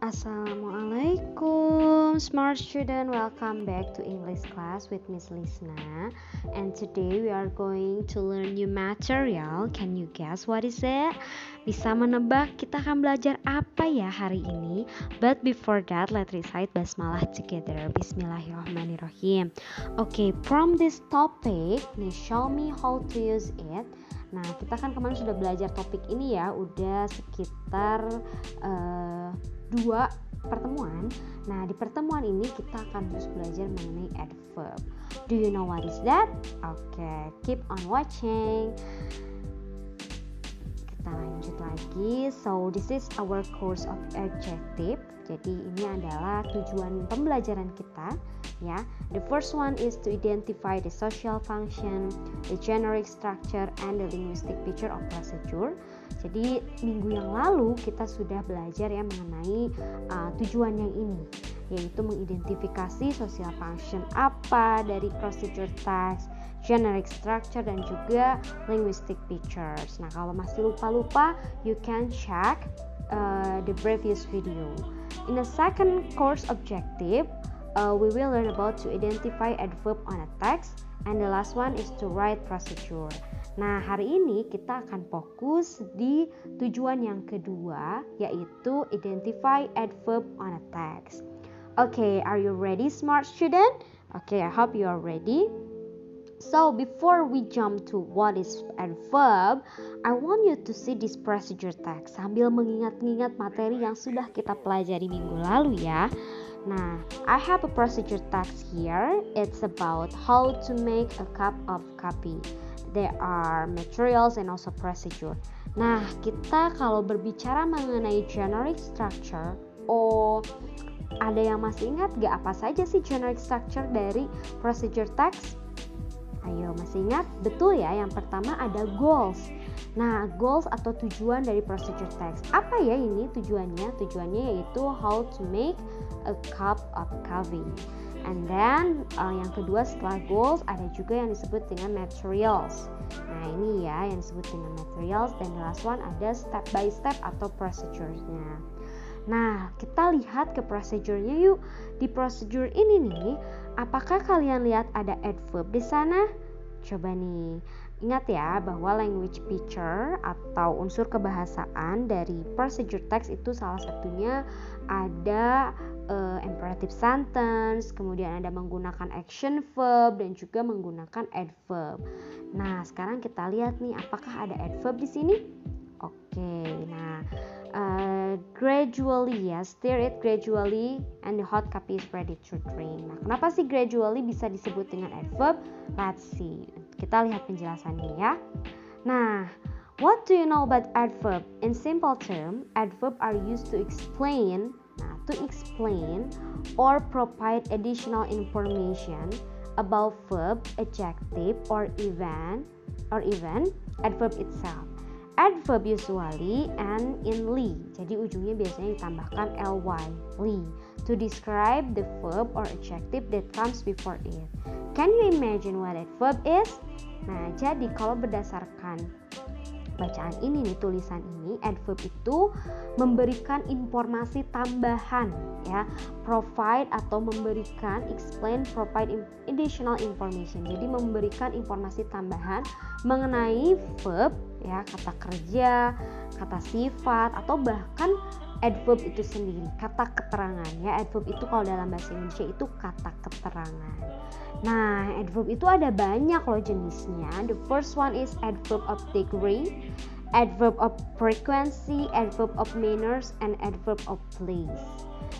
Assalamualaikum, smart student. Welcome back to English class with Miss Lisna. And today we are going to learn new material. Can you guess what is it? Bisa menebak kita akan belajar apa ya hari ini? But before that, let's recite basmalah together. Bismillahirrahmanirrahim. Okay, from this topic, show me how to use it. Nah, kita kan kemarin sudah belajar topik ini ya, udah sekitar 2 pertemuan. Nah, di pertemuan ini kita akan terus belajar mengenai adverb. Do you know what is that? Okay, keep on watching. Kita lanjut lagi. So, this is our course of adjective. Jadi ini adalah tujuan pembelajaran kita, ya. The first one is to identify the social function, the generic structure, and the linguistic picture of procedure. Jadi minggu yang lalu kita sudah belajar ya mengenai tujuan yang ini, yaitu mengidentifikasi social function apa dari procedure text, generic structure, dan juga linguistic pictures. Nah, kalau masih lupa-lupa, you can check the previous video. In the second course objective, we will learn about to identify adverb on a text, and the last one is to write procedure. Nah, hari ini kita akan fokus di tujuan yang kedua, yaitu identify adverb on a text. Okay, are you ready, smart student? Okay, I hope you are ready. So, before we jump to what is adverb, I want you to see this procedure text sambil mengingat-ingat materi yang sudah kita pelajari minggu lalu ya. Nah, I have a procedure text here. It's about how to make a cup of coffee. There are materials and also procedure. Nah, kita kalau berbicara mengenai generic structure, ada yang masih ingat gak apa saja sih generic structure dari procedure text? Ayo, masih ingat? Betul ya, yang pertama ada goals. Nah, goals atau tujuan dari procedure text. Apa ya ini tujuannya? Tujuannya yaitu how to make a cup of coffee. And then yang kedua setelah goals ada juga yang disebut dengan materials. Nah, ini ya yang disebut dengan materials. Dan the last one ada step by step atau procedure-nya. Nah, kita lihat ke procedure-nya yuk. Di procedure ini nih, apakah kalian lihat ada adverb di sana? Coba nih, ingat ya bahwa language picture atau unsur kebahasaan dari procedure text itu salah satunya ada imperative sentence, kemudian ada menggunakan action verb dan juga menggunakan adverb. Nah, sekarang kita lihat nih apakah ada adverb di sini? Oke, nah gradually ya, stir it gradually and the hot coffee is ready to drink. Nah, kenapa sih gradually bisa disebut dengan adverb? Let's see. Kita lihat penjelasannya ya. Nah, what do you know about adverb? In simple term, adverb are used to explain, or provide additional information about verb, adjective, or even adverb itself. Adverb usually end in ly. Jadi ujungnya biasanya ditambahkan ly, ly, to describe the verb or adjective that comes before it. Can you imagine what adverb is? Nah, jadi kalau berdasarkan bacaan ini nih, tulisan ini, adverb itu memberikan informasi tambahan ya, provide atau memberikan, explain, provide additional information. Jadi memberikan informasi tambahan mengenai verb ya, kata kerja, kata sifat, atau bahkan adverb itu sendiri, kata keterangan ya. Adverb itu kalau dalam bahasa Indonesia itu kata keterangan. Nah, adverb itu ada banyak loh jenisnya. The first one is adverb of degree, adverb of frequency, adverb of manners, and adverb of place.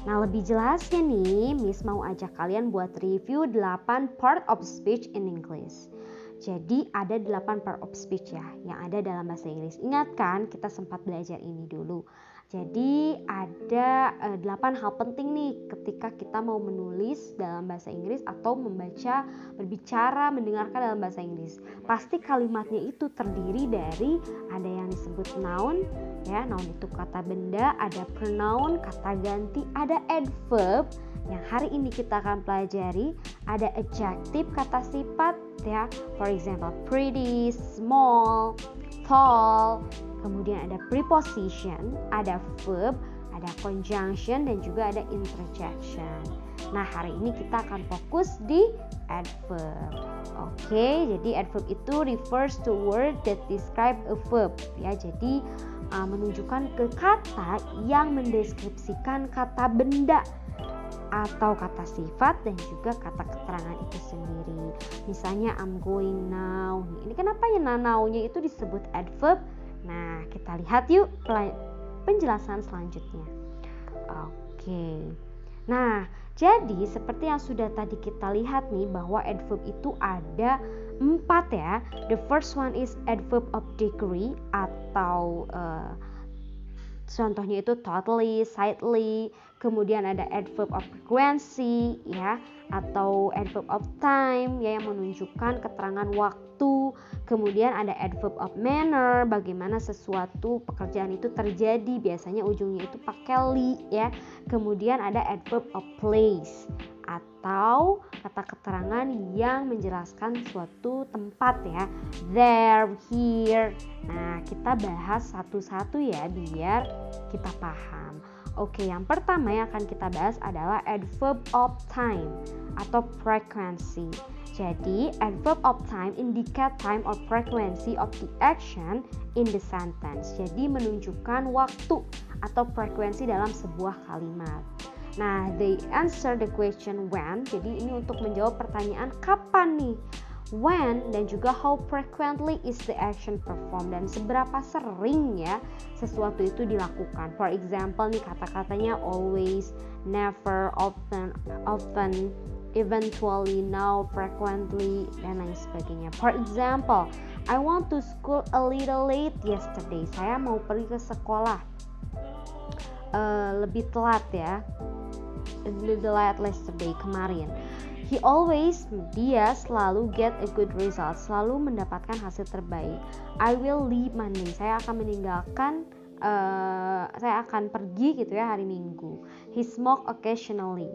Nah, lebih jelasnya nih, Miss mau ajak kalian buat review 8 part of speech in English. Jadi ada 8 part of speech ya yang ada dalam bahasa Inggris. Ingat kan kita sempat belajar ini dulu. Jadi ada 8 hal penting nih ketika kita mau menulis dalam bahasa Inggris atau membaca, berbicara, mendengarkan dalam bahasa Inggris. Pasti kalimatnya itu terdiri dari ada yang disebut noun ya, noun itu kata benda, ada pronoun, kata ganti, ada adverb yang hari ini kita akan pelajari, ada adjective, kata sifat ya, for example pretty, small, tall. Kemudian ada preposition, ada verb, ada conjunction dan juga ada interjection. Nah, hari ini kita akan fokus di adverb. Oke, jadi adverb itu refers to word that describe a verb ya. Jadi menunjukkan ke kata yang mendeskripsikan kata benda atau kata sifat dan juga kata keterangan itu sendiri. Misalnya I'm going now. Ini kenapa ya now-nya itu disebut adverb? Nah, kita lihat yuk penjelasan selanjutnya. Oke. Nah, jadi seperti yang sudah tadi kita lihat nih bahwa adverb itu ada 4 ya. The first one is adverb of degree atau contohnya itu totally, slightly. Kemudian ada adverb of frequency ya, atau adverb of time ya, yang menunjukkan keterangan waktu. Kemudian ada adverb of manner, bagaimana sesuatu pekerjaan itu terjadi, biasanya ujungnya itu pakai li ya. Kemudian ada adverb of place atau kata keterangan yang menjelaskan suatu tempat ya, there, here. Nah, kita bahas satu-satu ya biar kita paham. Oke, yang pertama yang akan kita bahas adalah adverb of time atau frequency. Jadi, adverb of time indicate time or frequency of the action in the sentence. Jadi, menunjukkan waktu atau frekuensi dalam sebuah kalimat. Nah, they answer the question when. Jadi, ini untuk menjawab pertanyaan kapan nih? When dan juga how frequently is the action performed, dan seberapa sering ya sesuatu itu dilakukan. For example nih kata-katanya always, never, often, eventually, now, frequently, dan lain sebagainya. For example, I want to school a little late yesterday. Saya mau pergi ke sekolah lebih telat ya, a little late yesterday, kemarin. Dia selalu get a good result, selalu mendapatkan hasil terbaik. I will leave Monday. Saya akan pergi gitu ya hari Minggu. He smoke occasionally.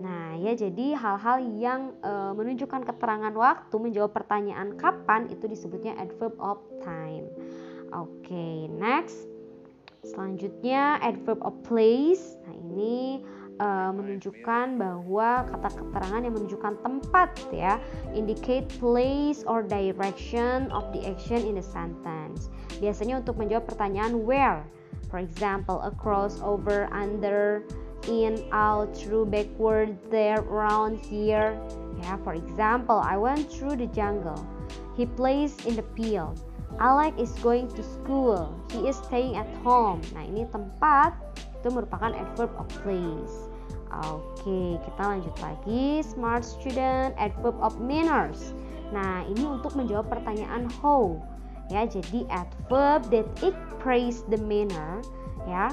Nah ya, jadi hal-hal yang menunjukkan keterangan waktu, menjawab pertanyaan kapan, itu disebutnya adverb of time. Oke, next. Selanjutnya adverb of place. Nah ini menunjukkan bahwa kata keterangan yang menunjukkan tempat ya, indicate place or direction of the action in the sentence. Biasanya untuk menjawab pertanyaan where, for example, across, over, under, in, out, through, backward, there, around, here ya. For example, I went through the jungle. He plays in the field. Alex is going to school. He is staying at home. Nah ini tempat itu merupakan adverb of place. Oke, kita lanjut lagi. Smart student, adverb of manners. Nah ini untuk menjawab pertanyaan how ya. Jadi adverb that express the manner ya,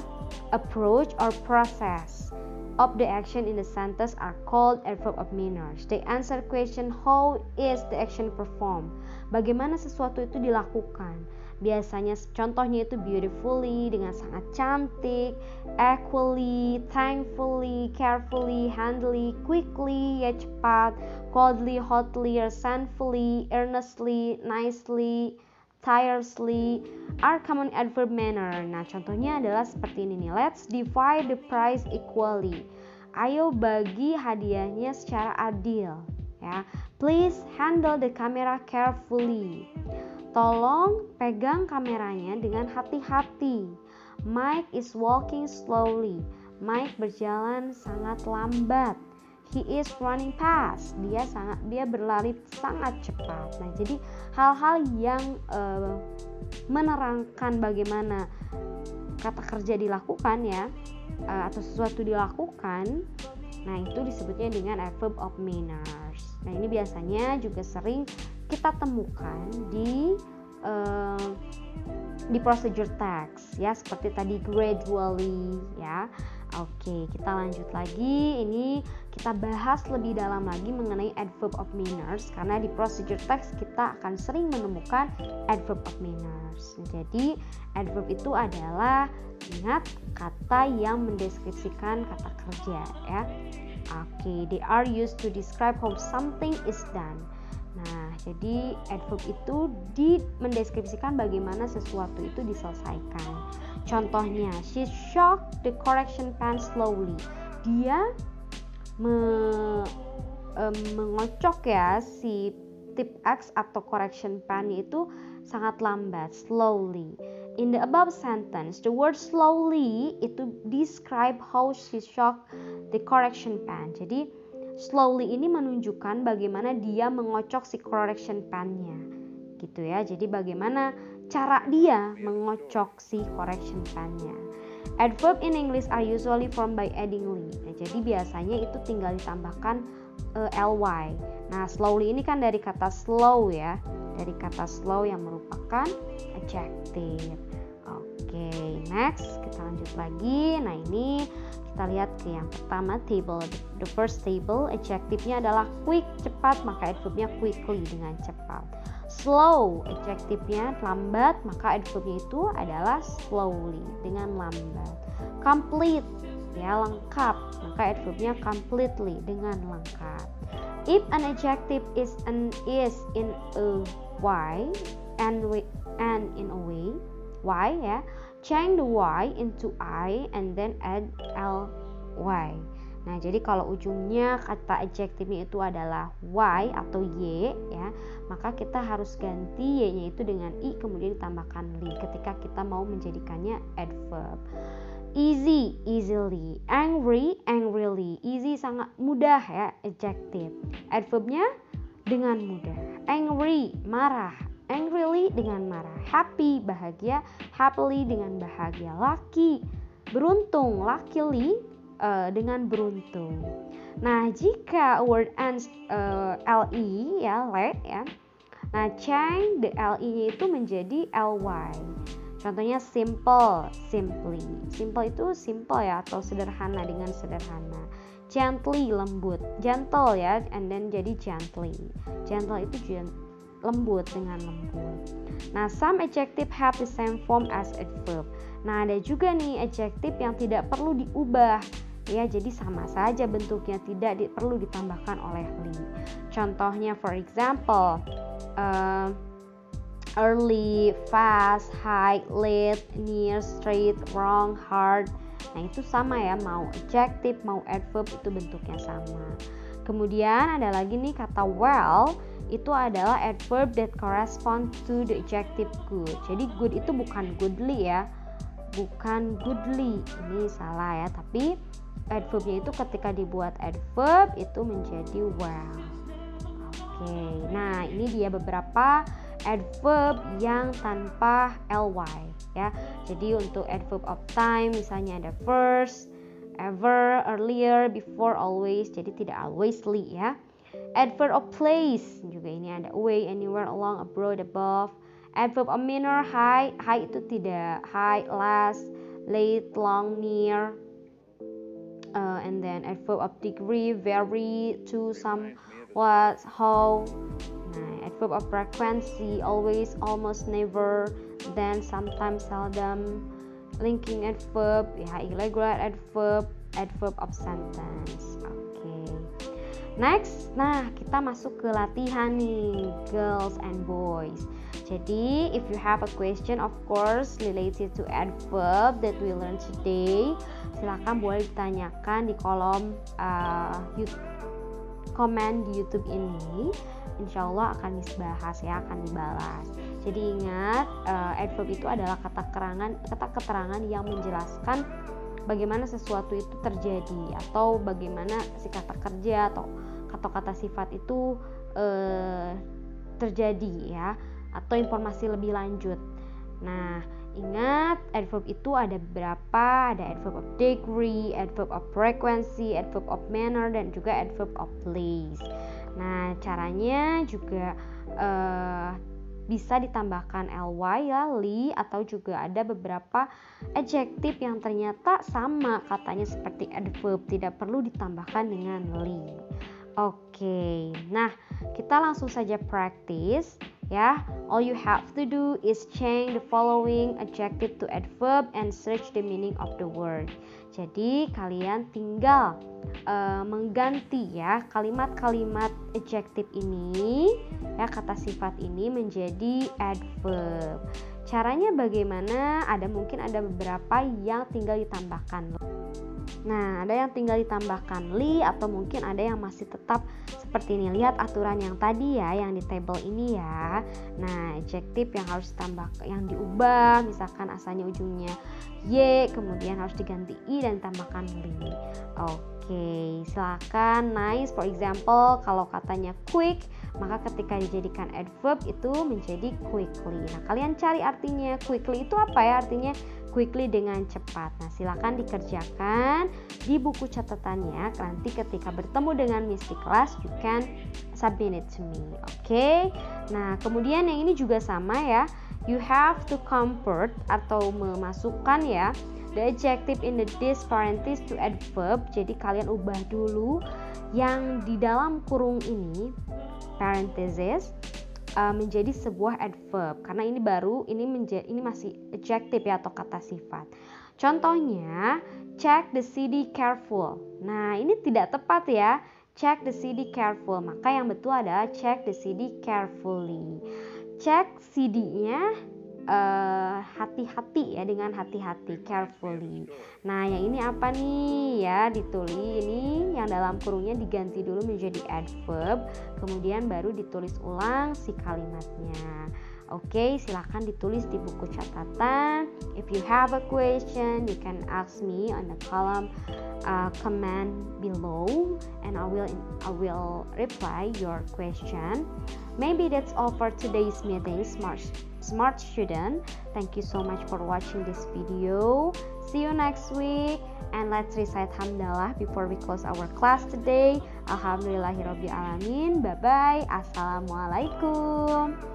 approach or process of the action in the sentence are called adverb of manners. They answer question how is the action performed. Bagaimana sesuatu itu dilakukan. Biasanya contohnya itu beautifully, dengan sangat cantik, equally, thankfully, carefully, handily, quickly, ya cepat, coldly, hotly, resentfully, earnestly, nicely, tirelessly are common adverb manner. Nah contohnya adalah seperti ini nih. Let's divide the prize equally. Ayo bagi hadiahnya secara adil ya. Please handle the camera carefully. Tolong pegang kameranya dengan hati-hati. Mike is walking slowly. Mike berjalan sangat lambat. He is running fast. Dia berlari sangat cepat. Nah, jadi hal-hal yang menerangkan bagaimana kata kerja dilakukan ya, atau sesuatu dilakukan. Nah, itu disebutnya dengan adverb of manners. Nah, ini biasanya juga sering kita temukan di procedure text ya, seperti tadi gradually ya. Oke, kita lanjut lagi. Ini kita bahas lebih dalam lagi mengenai adverb of manners, karena di procedure text kita akan sering menemukan adverb of manners. Jadi adverb itu adalah, ingat, kata yang mendeskripsikan kata kerja ya. Oke, they are used to describe how something is done. Nah, jadi adverb itu mendeskripsikan bagaimana sesuatu itu diselesaikan. Contohnya, she shocked the correction pen slowly. Dia mengocok ya si tip X atau correction pen itu sangat lambat, slowly. In the above sentence, the word slowly itu describe how she shocked the correction pen. Jadi slowly ini menunjukkan bagaimana dia mengocok si correction pen-nya, gitu ya. Jadi bagaimana cara dia mengocok si correction pen-nya. Adverb in English are usually formed by adding ly. Nah, jadi biasanya itu tinggal ditambahkan ly. Nah, slowly ini kan dari kata slow ya, dari kata slow yang merupakan adjective. Oke, next kita lanjut lagi. Nah, ini kita lihat ke yang pertama, table. The first table, adjective-nya adalah quick, cepat, maka adverb-nya quickly, dengan cepat. Slow, adjective-nya lambat, maka adverb-nya itu adalah slowly, dengan lambat. Complete, ya lengkap, maka adverb-nya completely, dengan lengkap. If an adjective is in a y and in a way, y ya, change the y into I and then add ly. Nah, jadi kalau ujungnya kata adjektifnya itu adalah y atau y ya, maka kita harus ganti y-nya itu dengan i kemudian ditambahkan ly ketika kita mau menjadikannya adverb. Easy, easily. Angry, angrily. Easy sangat mudah ya, adjective. Adverbnya dengan mudah. Angry, marah. Angrily dengan marah. Happy, bahagia. Happily dengan bahagia. Lucky, beruntung. Luckily dengan beruntung. Nah, jika word ends li ya, le ya. Nah, change the li-nya itu menjadi ly. Contohnya simple, simply. Simple itu simple ya, atau sederhana, dengan sederhana. Gently, lembut. Gentle ya, and then jadi gently. Gentle itu lembut, dengan lembut. Nah, some adjective have the same form as adverb. Nah, ada juga nih adjective yang tidak perlu diubah. Ya, jadi sama saja bentuknya, tidak perlu ditambahkan oleh ly. Contohnya, for example, early, fast, high, late, near, straight, wrong, hard. Nah, itu sama ya, mau adjective mau adverb itu bentuknya sama. Kemudian ada lagi nih kata well, itu adalah adverb that correspond to the adjective good. Jadi good itu bukan goodly ya, bukan goodly, ini salah ya, tapi adverbnya itu ketika dibuat adverb itu menjadi well. Oke, nah ini dia beberapa adverb yang tanpa ly ya. Jadi untuk adverb of time misalnya ada first, ever, earlier, before, always, jadi tidak alwaysly ya. Adverb of place juga ini ada away, anywhere, along, abroad, above. Adverb of manner, high itu tidak, high, last, late, long, near. And then adverb of degree, very, to, some, what, how. Nah, adverb of frequency, always, almost, never, then, sometimes, seldom. Linking adverb, ya irregular adverb, adverb of sentence. Oke. Next, nah kita masuk ke latihan nih, girls and boys. Jadi, if you have a question of course related to adverb that we learn today, silakan boleh ditanyakan di kolom komen di YouTube ini. Insya Allah akan dibahas ya, akan dibalas. Jadi ingat, adverb itu adalah kata keterangan yang menjelaskan bagaimana sesuatu itu terjadi, atau bagaimana si kata kerja atau kata-kata sifat itu terjadi ya, atau informasi lebih lanjut. Nah, ingat adverb itu ada beberapa, ada adverb of degree, adverb of frequency, adverb of manner, dan juga adverb of place. Nah, caranya juga bisa ditambahkan ly ya, ly, atau juga ada beberapa adjektif yang ternyata sama katanya seperti adverb, tidak perlu ditambahkan dengan ly. Oke, nah kita langsung saja practice ya. All you have to do is change the following adjective to adverb and search the meaning of the word. Jadi kalian tinggal mengganti ya kalimat-kalimat adjektif ini ya, kata sifat ini menjadi adverb. Caranya bagaimana? Mungkin ada beberapa yang tinggal ditambahkan. Nah, ada yang tinggal ditambahkan li, atau mungkin ada yang masih tetap seperti ini. Lihat aturan yang tadi ya, yang di table ini ya. Nah, adjective yang harus ditambah, yang diubah, misalkan asalnya ujungnya y, kemudian harus diganti i dan ditambahkan li. Oke, silakan. Nice. For example, kalau katanya quick, maka ketika dijadikan adverb itu menjadi quickly. Nah, kalian cari artinya. Quickly itu apa ya? Artinya quickly dengan cepat. Nah, silakan dikerjakan di buku catatannya. Nanti ketika bertemu dengan Miss di kelas, you can submit it to me. Oke. Nah, kemudian yang ini juga sama ya. You have to convert atau memasukkan ya the adjective in the this parenthesis to adverb. Jadi kalian ubah dulu yang di dalam kurung ini parenthesis menjadi sebuah adverb, karena ini baru, ini masih adjective ya, atau kata sifat. Contohnya, check the CD careful. Nah, ini tidak tepat ya. Check the CD careful. Maka yang betul adalah check the CD carefully. Check CD-nya hati-hati ya, dengan hati-hati, carefully. Nah, yang ini apa nih ya, ditulis ini yang dalam kurungnya diganti dulu menjadi adverb, kemudian baru ditulis ulang si kalimatnya. Oke, silakan ditulis di buku catatan. If you have a question, you can ask me on the column comment below, and I will reply your question. Maybe that's all for today's meeting, smart student. Thank you so much for watching this video. See you next week, and let's recite hamdalah before we close our class today. Alhamdulillahirabbil alamin. Bye bye. Assalamualaikum.